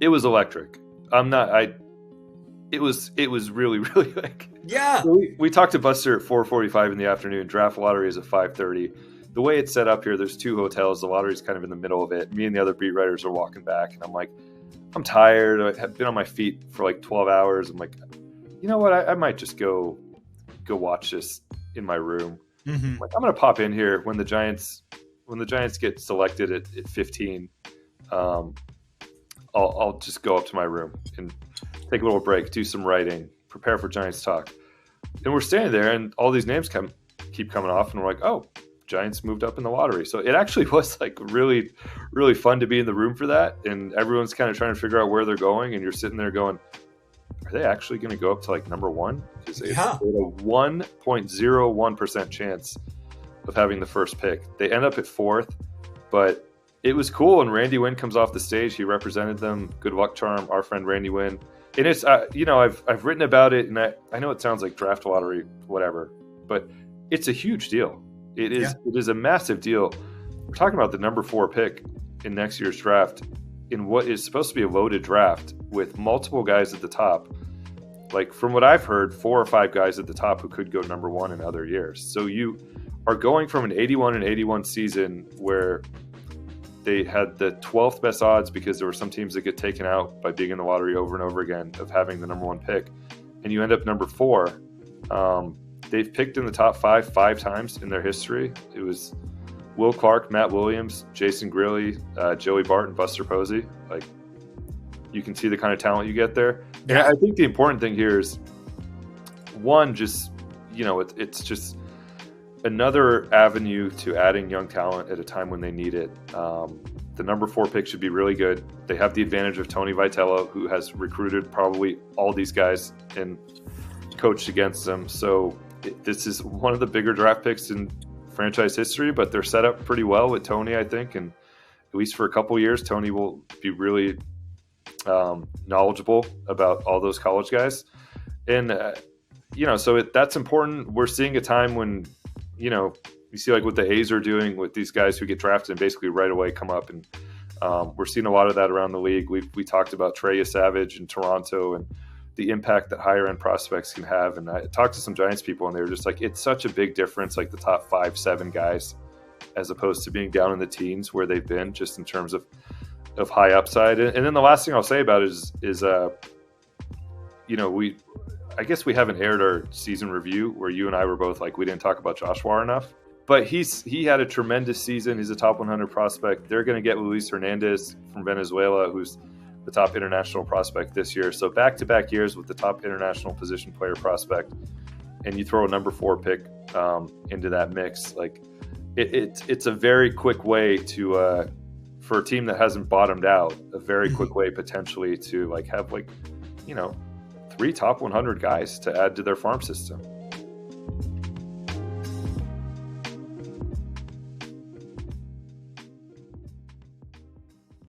It was electric. It was really, really like, yeah. We talked to Buster at 4:45 in the afternoon. Draft lottery is at 5:30. The way it's set up here, there's two hotels. The lottery's kind of in the middle of it. Me and the other beat writers are walking back, and I'm like, I'm tired. I've been on my feet for like 12 hours. I'm like, you know what? I might just go watch this in my room. Mm-hmm. Like, I'm gonna pop in here when the Giants get selected at 15. I'll just go up to my room and take a little break, do some writing, prepare for Giants talk. And we're standing there, and all these names keep coming off, and we're like, oh, Giants moved up in the lottery. So it actually was like really, really fun to be in the room for that. And everyone's kind of trying to figure out where they're going, and you're sitting there going, are they actually going to go up to like number one? Because they had a 1.01% chance of having the first pick. They end up at fourth, but it was cool. And Randy Wynn comes off the stage. He represented them. Good luck charm, our friend Randy Wynn. And it's, I've written about it, and I know it sounds like draft lottery, whatever, but it's a huge deal. It is a massive deal. We're talking about the number 4 pick in next year's draft in what is supposed to be a loaded draft with multiple guys at the top. Like, from what I've heard, 4 or 5 guys at the top who could go number 1 in other years. So you are going from an 81 season where they had the 12th best odds because there were some teams that get taken out by being in the lottery over and over again of having the number 1 pick, and you end up number 4. They've picked in the top 5 times in their history. It was Will Clark, Matt Williams, Jason Grilly, Joey Bart, and Buster Posey. Like, you can see the kind of talent you get there. Yeah. And I think the important thing here is, one, just, it's just another avenue to adding young talent at a time when they need it. The number 4 pick should be really good. They have the advantage of Tony Vitello, who has recruited probably all these guys and coached against them. So this is one of the bigger draft picks in franchise history, but they're set up pretty well with Tony, I think. And at least for a couple years, Tony will be really knowledgeable about all those college guys. And, so that's important. We're seeing a time when, you see like what the A's are doing with these guys who get drafted and basically right away come up. And we're seeing a lot of that around the league. We talked about Treya Savage in Toronto and the impact that higher end prospects can have. And I talked to some Giants people, and they were just like, it's such a big difference, like the top 5-7 guys, as opposed to being down in the teens where they've been, just in terms of high upside. And then the last thing I'll say about it is I guess we haven't aired our season review where you and I were both like, we didn't talk about Joshua enough, but he had a tremendous season. He's a top 100 prospect. They're going to get Luis Hernandez from Venezuela, who's the top international prospect this year. So back-to-back years with the top international position player prospect, and you throw a number 4 pick into that mix. Like, it's a very quick way to for a team that hasn't bottomed out, a very quick way potentially to like have 3 top 100 guys to add to their farm system.